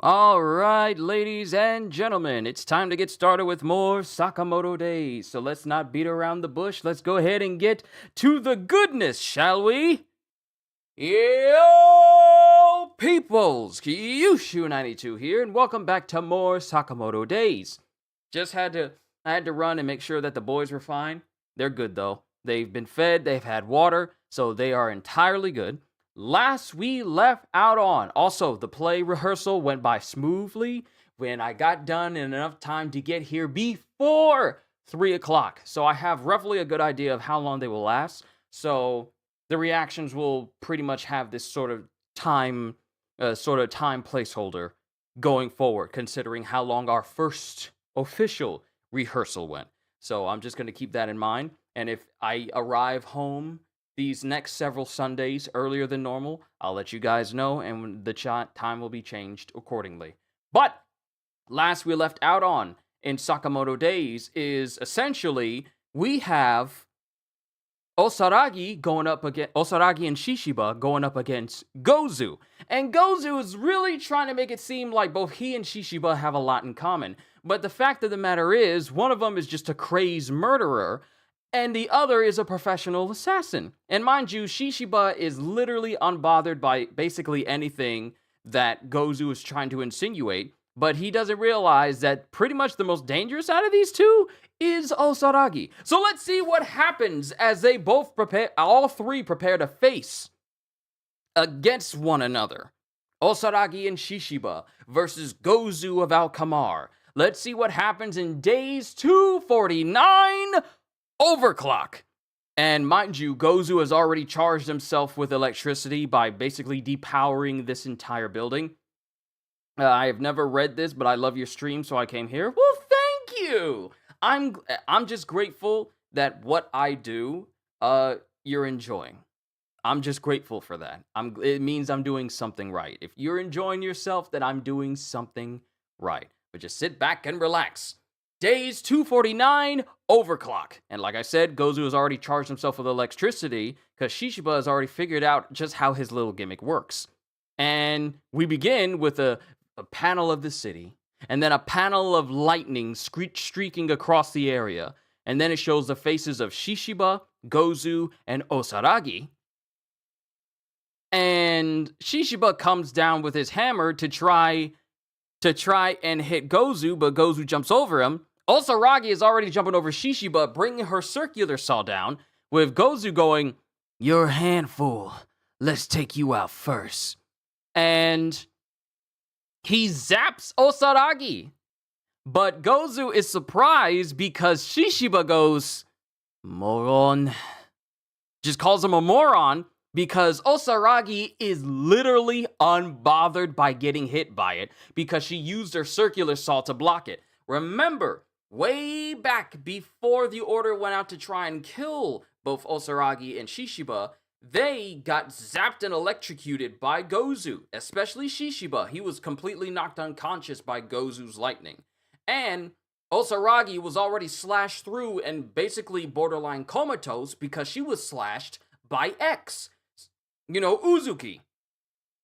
All right, ladies and gentlemen, it's time to get started with more Sakamoto Days. So let's not beat around the bush. Let's go ahead and get to the goodness, shall we? Yo, peoples! Qushu 92 here, and welcome back to more Sakamoto Days. I had to run and make sure that the boys were fine. They're good though. They've been fed, they've had water, so they are entirely good. Last we left out on, also the play rehearsal went by smoothly when I got done in enough time to get here before 3 o'clock. So I have roughly a good idea of how long they will last. So the reactions will pretty much have this sort of time placeholder going forward, considering how long our first official rehearsal went. So I'm just going to keep that in mind. And if I arrive home these next several Sundays earlier than normal, I'll let you guys know, and the time will be changed accordingly. But last we left out on in Sakamoto Days is essentially we have Osaragi and Shishiba going up against Gozu. And Gozu is really trying to make it seem like both he and Shishiba have a lot in common. But the fact of the matter is, one of them is just a crazed murderer, and the other is a professional assassin. And mind you, Shishiba is literally unbothered by basically anything that Gozu is trying to insinuate, but he doesn't realize that pretty much the most dangerous out of these two is Osaragi. So let's see what happens as they all three prepare to face against one another. Osaragi and Shishiba versus Gozu of Alkamar. Let's see what happens in days 249 overclock. And mind you, Gozu has already charged himself with electricity by basically depowering this entire building. I have never read this, but I love your stream, so I came here. Well, thank you. I'm just grateful that what I do, you're enjoying. I'm just grateful for that. It means I'm doing something right. If you're enjoying yourself, then I'm doing something right. But just sit back and relax. Days 249 overclock. And like I said, Gozu has already charged himself with electricity because Shishiba has already figured out just how his little gimmick works. And we begin with a panel of the city, and then a panel of lightning streaking across the area. And then it shows the faces of Shishiba, Gozu, and Osaragi. And Shishiba comes down with his hammer to try and hit Gozu, but Gozu jumps over him. Osaragi is already jumping over Shishiba, bringing her circular saw down, with Gozu going, "You're a handful. Let's take you out first." And he zaps Osaragi. But Gozu is surprised because Shishiba goes, "Moron." Just calls him a moron because Osaragi is literally unbothered by getting hit by it because she used her circular saw to block it. Remember, way back before the order went out to try and kill both Osaragi and Shishiba, they got zapped and electrocuted by Gozu, especially Shishiba. He was completely knocked unconscious by Gozu's lightning. And Osaragi was already slashed through and basically borderline comatose because she was slashed by X. Uzuki.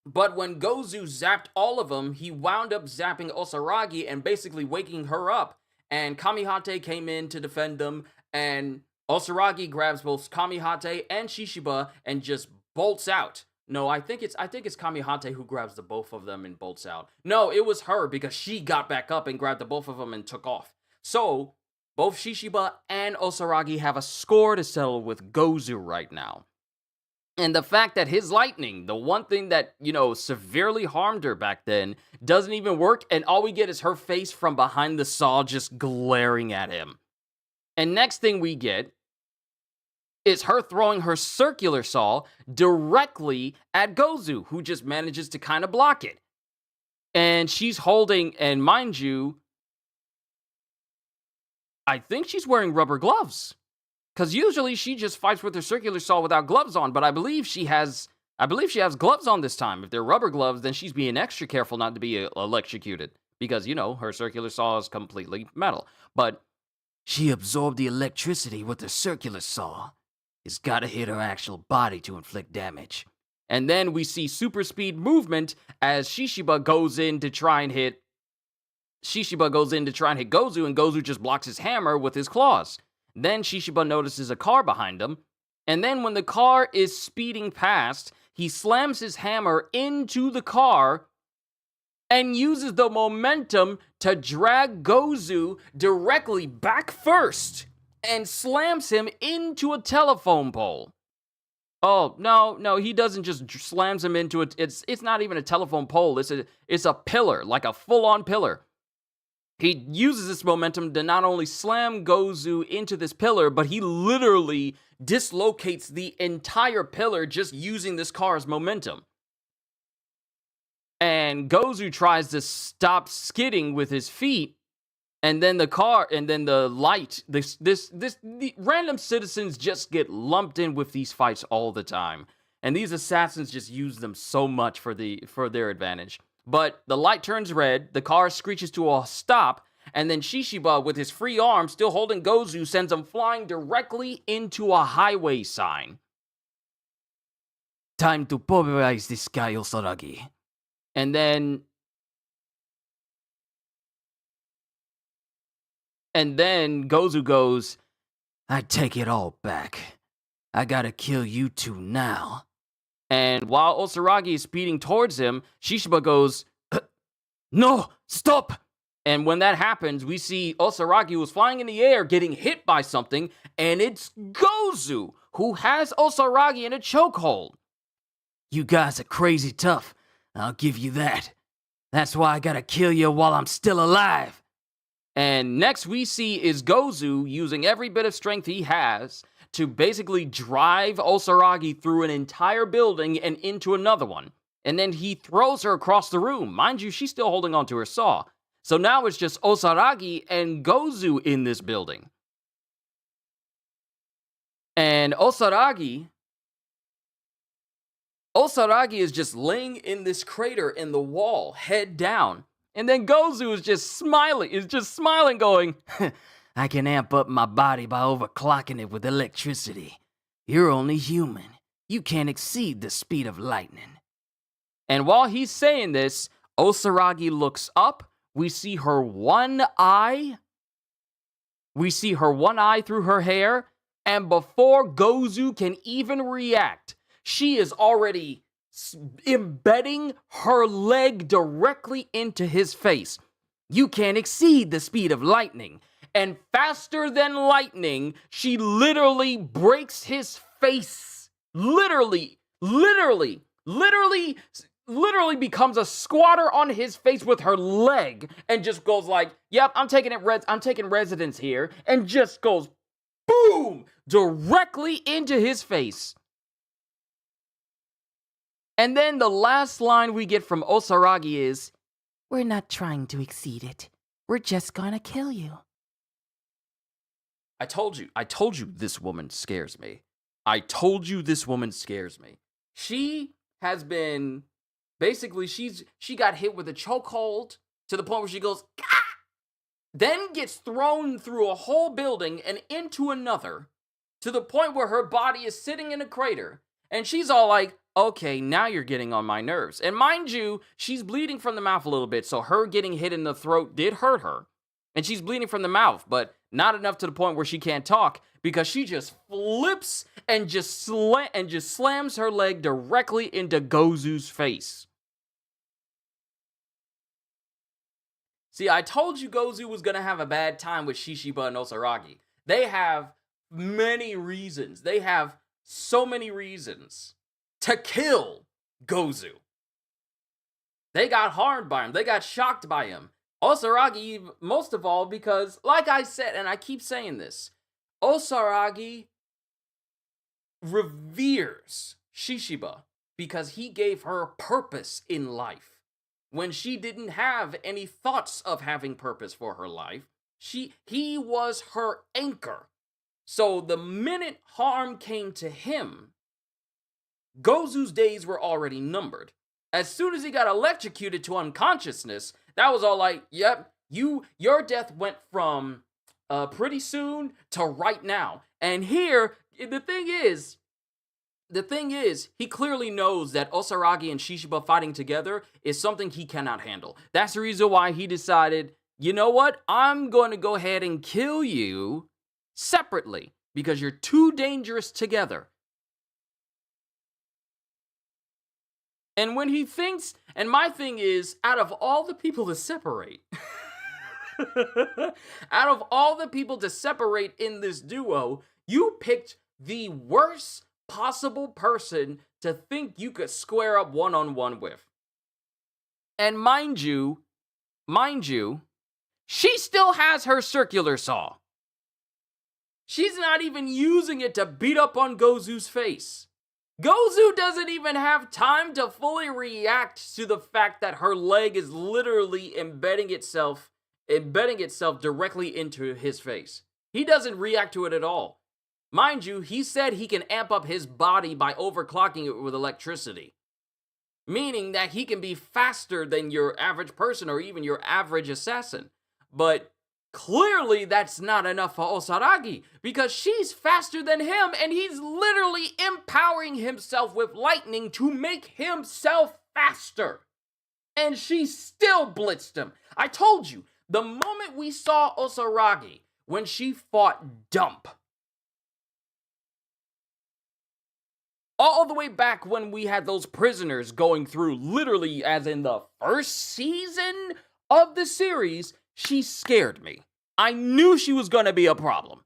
But when Gozu zapped all of them, he wound up zapping Osaragi and basically waking her up. And Kamihate came in to defend them, and Osaragi grabs both Kamihate and Shishiba and just bolts out. No, I think it's Kamihate who grabs the both of them and bolts out. No, it was her because she got back up and grabbed the both of them and took off. So, both Shishiba and Osaragi have a score to settle with Gozu right now. And the fact that his lightning, the one thing that, severely harmed her back then, doesn't even work, and all we get is her face from behind the saw just glaring at him. And next thing we get is her throwing her circular saw directly at Gozu, who just manages to kind of block it. And she's holding, and mind you, I think she's wearing rubber gloves. Because usually she just fights with her circular saw without gloves on, but I believe she has gloves on this time. If they're rubber gloves, then she's being extra careful not to be electrocuted. Because, her circular saw is completely metal. But she absorbed the electricity with the circular saw. It's gotta hit her actual body to inflict damage. And then we see super speed movement as Shishiba goes in to try and hit Gozu, and Gozu just blocks his hammer with his claws. Then Shishiba notices a car behind him, and then when the car is speeding past, he slams his hammer into the car and uses the momentum to drag Gozu directly back first and slams him into a telephone pole. Oh, no, he doesn't just slams him into it. It's not even a telephone pole. It's a pillar, like a full-on pillar. He uses this momentum to not only slam Gozu into this pillar, but he literally dislocates the entire pillar just using this car's momentum. And Gozu tries to stop skidding with his feet, and then the random citizens just get lumped in with these fights all the time. And these assassins just use them so much for their advantage. But the light turns red, the car screeches to a stop, and then Shishiba, with his free arm still holding Gozu, sends him flying directly into a highway sign. Time to pulverize this guy, Osaragi. And then Gozu goes, I take it all back. I gotta kill you two now. And while Osaragi is speeding towards him, Shishiba goes, no, stop! And when that happens, we see Osaragi, who's flying in the air, getting hit by something, and it's Gozu, who has Osaragi in a chokehold. You guys are crazy tough, I'll give you that. That's why I gotta kill you while I'm still alive. And next we see is Gozu using every bit of strength he has to basically drive Osaragi through an entire building and into another one. And then he throws her across the room. Mind you, she's still holding onto her saw. So now it's just Osaragi and Gozu in this building. And Osaragi is just laying in this crater in the wall, head down. And then Gozu is just smiling, going, I can amp up my body by overclocking it with electricity. You're only human. You can't exceed the speed of lightning. And while he's saying this, Osaragi looks up. We see her one eye. We see her one eye through her hair. And before Gozu can even react, she is already embedding her leg directly into his face. You can't exceed the speed of lightning. And faster than lightning, she literally breaks his face. Literally becomes a squatter on his face with her leg and just goes like, yep, I'm taking residence here, and just goes boom directly into his face. And then the last line we get from Osaragi is, we're not trying to exceed it. We're just gonna kill you. I told you this woman scares me. She has been, basically, she got hit with a chokehold to the point where she goes, ah! Then gets thrown through a whole building and into another, to the point where her body is sitting in a crater. And she's all like, okay, now you're getting on my nerves. And mind you, she's bleeding from the mouth a little bit, so her getting hit in the throat did hurt her. And she's bleeding from the mouth, but not enough to the point where she can't talk, because she just flips and just slams her leg directly into Gozu's face. See, I told you Gozu was going to have a bad time with Shishiba and Osaragi. They have many reasons. They have so many reasons to kill Gozu. They got harmed by him. They got shocked by him. Osaragi, most of all, because, like I said, and I keep saying this, Osaragi reveres Shishiba because he gave her purpose in life. When she didn't have any thoughts of having purpose for her life, he was her anchor. So the minute harm came to him, Gozu's days were already numbered. As soon as he got electrocuted to unconsciousness, that was all like, yep, your death went from pretty soon to right now. And here, the thing is, the thing is, he clearly knows that Osaragi and Shishiba fighting together is something he cannot handle. That's the reason why he decided, you know what? I'm going to go ahead and kill you separately because you're too dangerous together. And when he thinks, and my thing is, out of all the people to separate, out of all the people to separate in this duo, you picked the worst possible person to think you could square up one-on-one with. And mind you, she still has her circular saw. She's not even using it to beat up on Gozu's face. Gozu doesn't even have time to fully react to the fact that her leg is literally embedding itself directly into his face. He doesn't react to it at all. Mind you, he said he can amp up his body by overclocking it with electricity. Meaning that he can be faster than your average person or even your average assassin. But clearly that's not enough for Osaragi, because she's faster than him and he's literally empowering himself with lightning to make himself faster. And she still blitzed him. I told you, the moment we saw Osaragi, when she fought Dump, all the way back when we had those prisoners going through, literally as in the first season of the series, she scared me. I knew she was going to be a problem.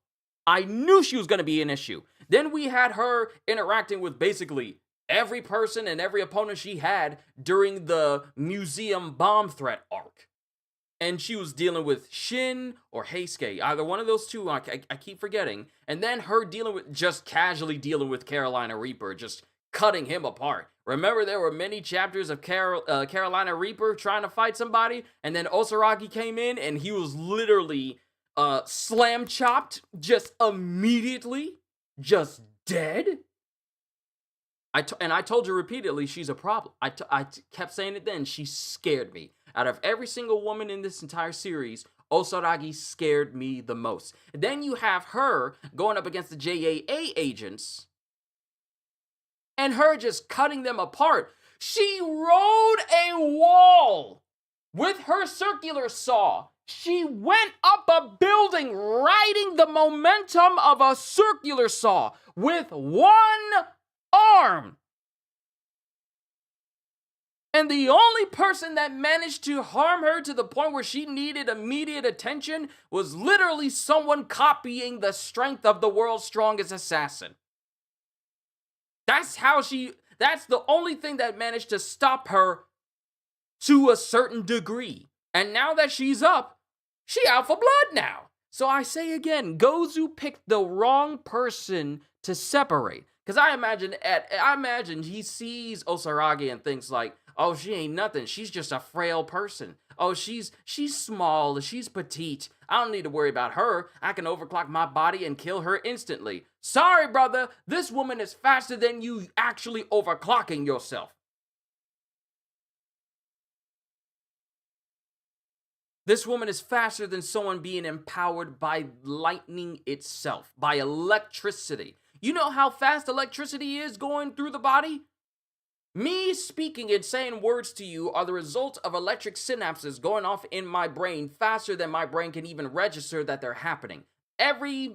I knew she was going to be an issue. Then we had her interacting with basically every person and every opponent she had during the museum bomb threat arc. And she was dealing with Shin or Heisuke, either one of those two, I keep forgetting. And then her just casually dealing with Carolina Reaper, just cutting him apart. Remember, there were many chapters of Carolina Reaper trying to fight somebody, and then Osaragi came in, and he was literally slam chopped just immediately, just dead. I told you repeatedly, she's a problem. I kept saying it then. She scared me. Out of every single woman in this entire series, Osaragi scared me the most. Then you have her going up against the JAA agents, and her just cutting them apart. She rode a wall with her circular saw. She went up a building riding the momentum of a circular saw with one arm. And the only person that managed to harm her to the point where she needed immediate attention was literally someone copying the strength of the world's strongest assassin. That's the only thing that managed to stop her to a certain degree. And now that she's up, she out for blood now. So I say again, Gozu picked the wrong person to separate. Because I imagine he sees Osaragi and thinks like, oh, she ain't nothing. She's just a frail person. Oh, she's small. She's petite. I don't need to worry about her. I can overclock my body and kill her instantly. Sorry, brother. This woman is faster than you actually overclocking yourself. This woman is faster than someone being empowered by lightning itself, by electricity. You know how fast electricity is going through the body? Me speaking and saying words to you are the result of electric synapses going off in my brain faster than my brain can even register that they're happening. Every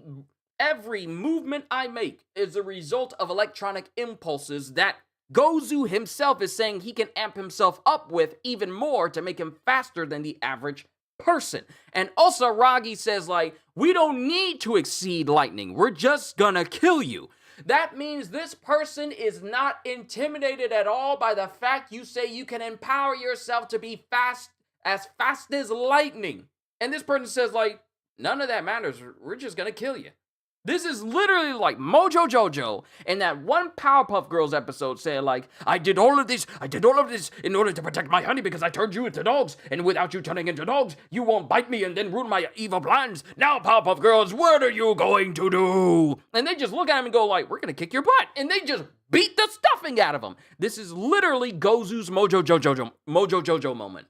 movement I make is a result of electronic impulses that Gozu himself is saying he can amp himself up with even more to make him faster than the average person. And Osaragi says like, we don't need to exceed lightning. We're just gonna kill you. That means this person is not intimidated at all by the fact you say you can empower yourself to be fast as lightning. And this person says like, none of that matters. We're just gonna kill you. This is literally like Mojo Jojo in that one Powerpuff Girls episode saying like, I did all of this in order to protect my honey because I turned you into dogs, and without you turning into dogs, you won't bite me and then ruin my evil plans. Now, Powerpuff Girls, what are you going to do? And they just look at him and go like, we're gonna kick your butt, and they just beat the stuffing out of him. This is literally Gozu's Mojo Jojo moment.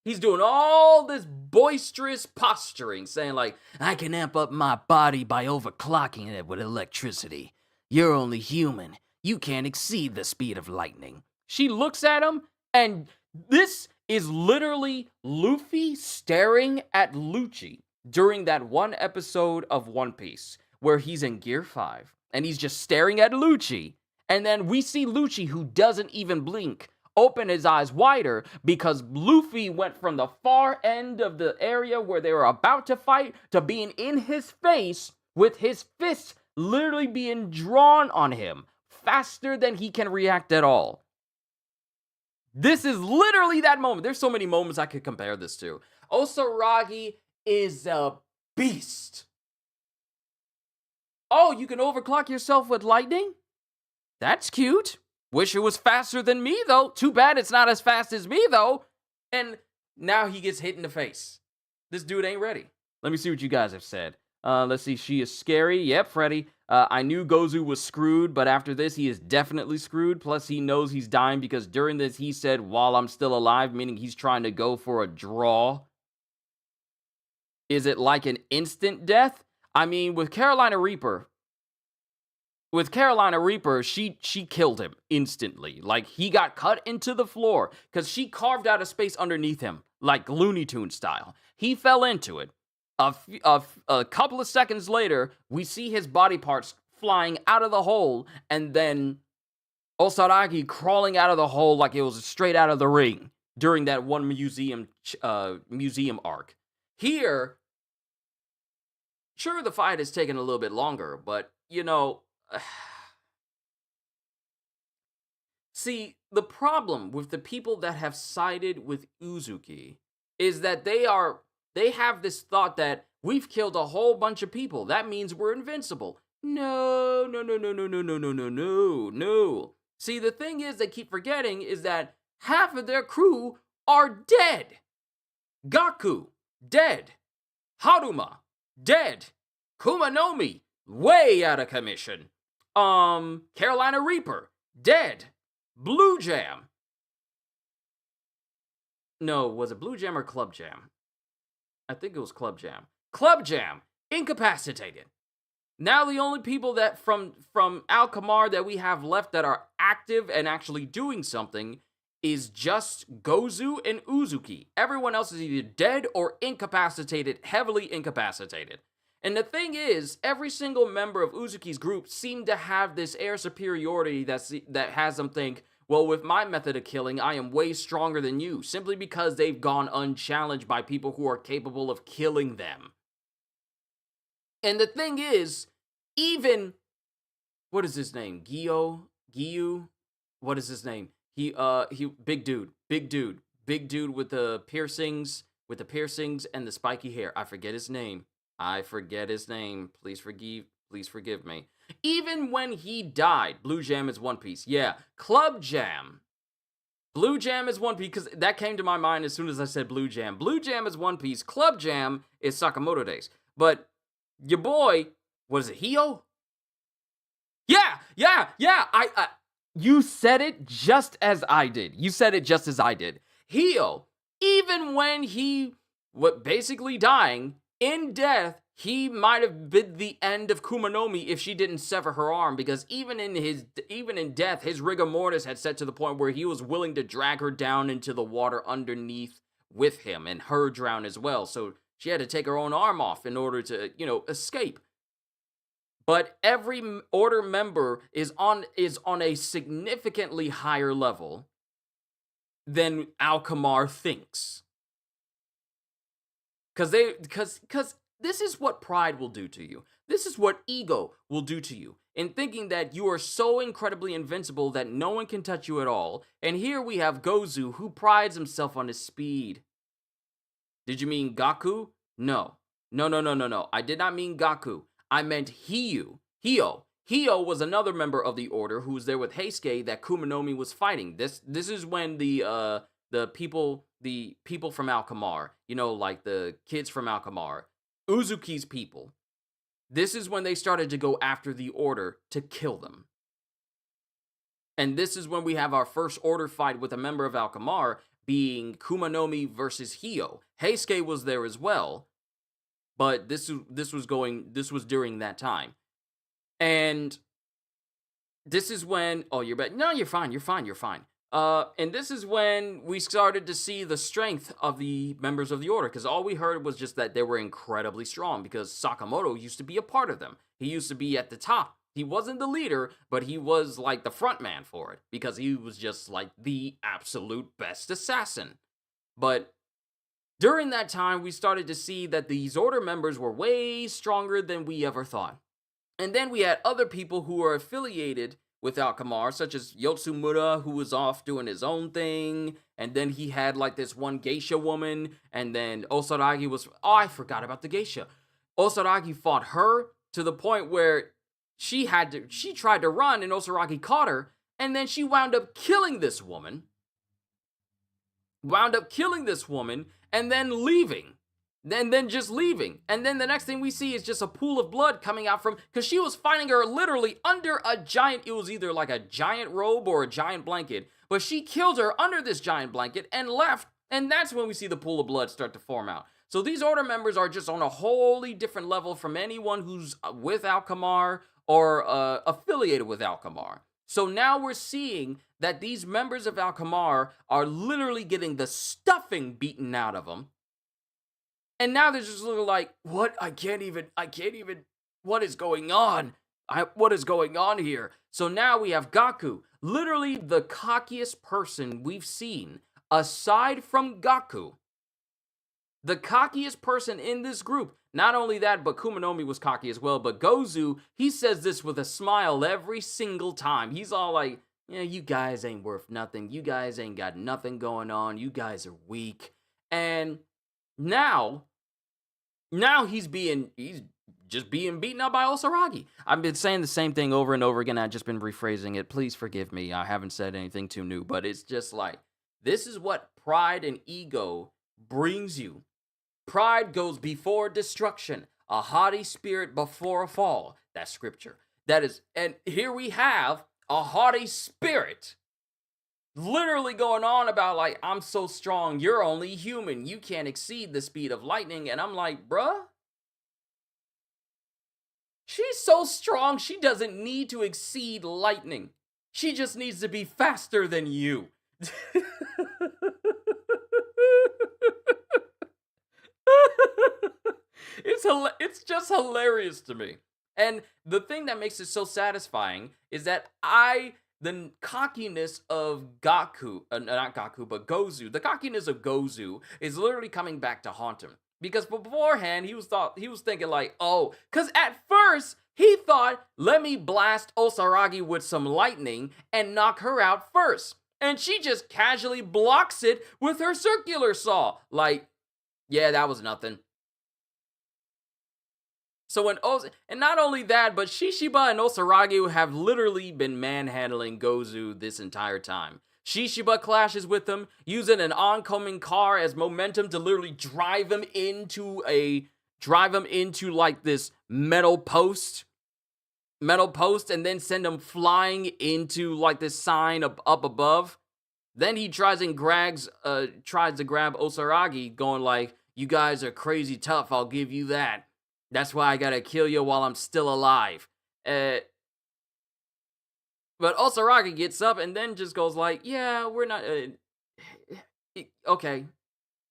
He's doing all this boisterous posturing, saying like, I can amp up my body by overclocking it with electricity. You're only human. You can't exceed the speed of lightning. She looks at him, and this is literally Luffy staring at Lucci during that one episode of One Piece where he's in Gear 5 and he's just staring at Lucci. And then we see Lucci, who doesn't even blink, open his eyes wider because Luffy went from the far end of the area where they were about to fight to being in his face with his fists literally being drawn on him faster than he can react at all. This is literally that moment. There's so many moments I could compare this to. Osaragi is a beast. Oh, you can overclock yourself with lightning? That's cute. Wish it was faster than me, though. Too bad it's not as fast as me, though. And now he gets hit in the face. This dude ain't ready. Let me see what you guys have said. Let's see. She is scary. Yep, Freddy. I knew Gozu was screwed, but after this, he is definitely screwed. Plus, he knows he's dying because during this, he said, while I'm still alive, meaning he's trying to go for a draw. Is it like an instant death? I mean, with Carolina Reaper, she killed him instantly. Like, he got cut into the floor because she carved out a space underneath him, like Looney Tunes style. He fell into it. A couple of seconds later, we see his body parts flying out of the hole, and then Osaragi crawling out of the hole like it was straight out of the ring during that one museum arc. Here, sure, the fight has taken a little bit longer, but, you know... See, the problem with the people that have sided with Uzuki is that they have this thought that we've killed a whole bunch of people. That means we're invincible. No. See, the thing is they keep forgetting is that half of their crew are dead. Gaku, dead. Haruma, dead. Kumanomi, way out of commission. Carolina Reaper, dead. Blue Jam. No, was it Blue Jam or Club Jam? I think it was Club Jam. Club Jam, incapacitated. Now the only people that from Alkamar that we have left that are active and actually doing something is just Gozu and Uzuki. Everyone else is either dead or incapacitated, heavily incapacitated. And the thing is, every single member of Uzuki's group seemed to have this air superiority that has them think, well, with my method of killing, I am way stronger than you, simply because they've gone unchallenged by people who are capable of killing them. And the thing is, even, what is his name? Giyu? What is his name? He big dude with the piercings and the spiky hair. I forget his name. Please forgive me. Even when he died, Blue Jam is One Piece. Yeah, Club Jam. Blue Jam is One Piece, because that came to my mind as soon as I said Blue Jam. Blue Jam is One Piece. Club Jam is Sakamoto Days. But your boy, was it Hio? Yeah. You said it just as I did. Hio, even when he was basically dying, in death, he might have been the end of Kumanomi if she didn't sever her arm, because even in death, his rigor mortis had set to the point where he was willing to drag her down into the water underneath with him and her drown as well. So she had to take her own arm off in order to, escape. But every order member is on a significantly higher level than Alkamar thinks. Because this is what pride will do to you. This is what ego will do to you. In thinking that you are so incredibly invincible that no one can touch you at all. And here we have Gozu, who prides himself on his speed. Did you mean Gaku? No. I did not mean Gaku. I meant Hio. Hio was another member of the Order who was there with Heisuke that Kumanomi was fighting. This is when the people from Alkamar, like the kids from Alkamar, Uzuki's people, this is when they started to go after the Order to kill them. And this is when we have our first Order fight with a member of Alkamar being Kumanomi versus Hio. Heisuke was there as well, but this was during that time. And this is when, oh, you're back. No, you're fine. You're fine. You're fine. And this is when we started to see the strength of the members of the order, because all we heard was just that they were incredibly strong, because Sakamoto used to be a part of them. He used to be at the top. He wasn't the leader, but he was like the front man for it, because he was just like the absolute best assassin. But during that time, we started to see that these order members were way stronger than we ever thought. And then we had other people who were affiliated with Alkamar, such as Yotsumura, who was off doing his own thing. And then he had like this one geisha woman. And then Osaragi was, oh, I forgot about the geisha. Osaragi fought her to the point where she tried to run and Osaragi caught her. And then she wound up killing this woman. And then leaving. Then just leaving. And then the next thing we see is just a pool of blood coming out from, because she was fighting her literally under a giant, it was either like a giant robe or a giant blanket, but she killed her under this giant blanket and left, and that's when we see the pool of blood start to form out. So these order members are just on a wholly different level from anyone who's with Alkamar or affiliated with Alkamar. So now we're seeing that these members of Alkamar are literally getting the stuffing beaten out of them. And now they're just looking like, what? I can't even, what is going on? What is going on here? So now we have Gaku, literally the cockiest person we've seen, aside from Gaku. The cockiest person in this group. Not only that, but Kumanomi was cocky as well, but Gozu, he says this with a smile every single time. He's all like, yeah, you guys ain't worth nothing. You guys ain't got nothing going on. You guys are weak. And now he's just being beaten up by Osaragi. I've been saying the same thing over and over again. I've just been rephrasing it. Please forgive me. I haven't said anything too new, but it's just like, this is what pride and ego brings you. Pride goes before destruction. A haughty spirit before a fall. That's scripture. That is, and here we have a haughty spirit literally going on about like, I'm so strong, you're only human, you can't exceed the speed of lightning. And I'm like, bruh, she's so strong, she doesn't need to exceed lightning. She just needs to be faster than you. It's just hilarious to me. And the thing that makes it so satisfying is that the cockiness of Gaku, not Gaku, but Gozu, the cockiness of Gozu is literally coming back to haunt him. Because beforehand, he was thinking like, oh, because at first, he thought, let me blast Osaragi with some lightning and knock her out first. And she just casually blocks it with her circular saw. Like, yeah, that was nothing. So and not only that, but Shishiba and Osaragi have literally been manhandling Gozu this entire time. Shishiba clashes with them, using an oncoming car as momentum to literally drive him into like this metal post, and then send him flying into like this sign up above. Then he tries to grab Osaragi, going like, you guys are crazy tough, I'll give you that. That's why I gotta kill you while I'm still alive. But Osaragi gets up and then just goes like, yeah, we're not... okay,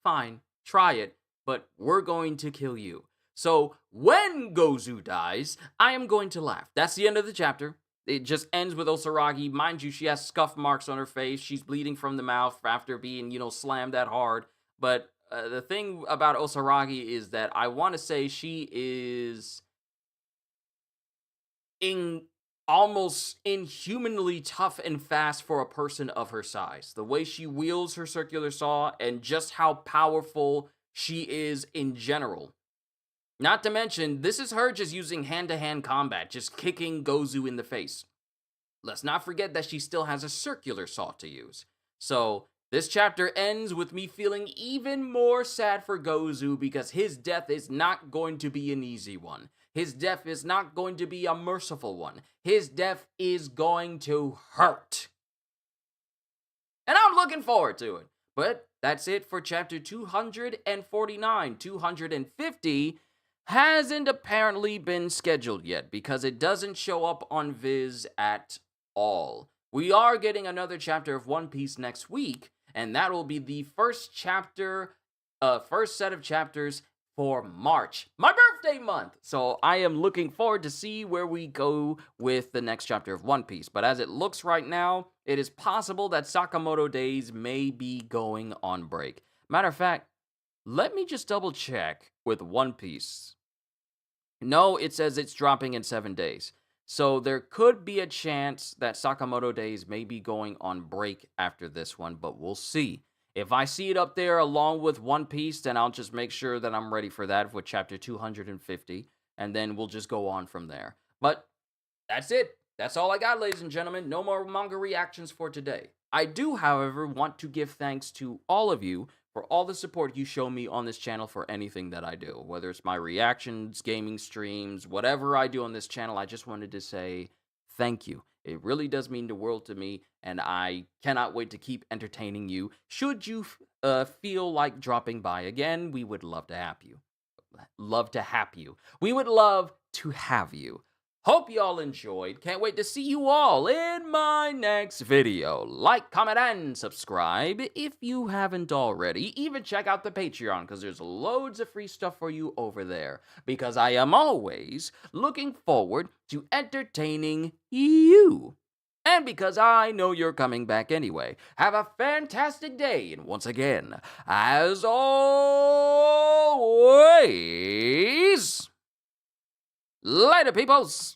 fine, try it, but we're going to kill you. So when Gozu dies, I am going to laugh. That's the end of the chapter. It just ends with Osaragi. Mind you, she has scuff marks on her face. She's bleeding from the mouth after being, slammed that hard. But the thing about Osaragi is that I want to say she is almost inhumanly tough and fast for a person of her size. The way she wields her circular saw and just how powerful she is in general. Not to mention, this is her just using hand-to-hand combat, just kicking Gozu in the face. Let's not forget that she still has a circular saw to use. So this chapter ends with me feeling even more sad for Gozu because his death is not going to be an easy one. His death is not going to be a merciful one. His death is going to hurt. And I'm looking forward to it. But that's it for chapter 249. 250 hasn't apparently been scheduled yet because it doesn't show up on Viz at all. We are getting another chapter of One Piece next week, and that will be the first set of chapters for March, my birthday month. So I am looking forward to see where we go with the next chapter of One Piece. But as it looks right now, it is possible that Sakamoto Days may be going on break. Matter of fact, let me just double check with One Piece. No, it says it's dropping in 7 days. So there could be a chance that Sakamoto Days may be going on break after this one, but we'll see. If I see it up there along with One Piece, then I'll just make sure that I'm ready for that with chapter 250, and then we'll just go on from there. But that's it. That's all I got, ladies and gentlemen. No more manga reactions for today. I do, however, want to give thanks to all of you for all the support you show me on this channel for anything that I do. Whether it's my reactions, gaming streams, whatever I do on this channel, I just wanted to say thank you. It really does mean the world to me, and I cannot wait to keep entertaining you. Should you feel like dropping by again, we would love to have you. We would love to have you. Hope y'all enjoyed. Can't wait to see you all in my next video. Like, comment, and subscribe if you haven't already. Even check out the Patreon, because there's loads of free stuff for you over there. Because I am always looking forward to entertaining you. And because I know you're coming back anyway. Have a fantastic day. And once again, as always, later, peoples.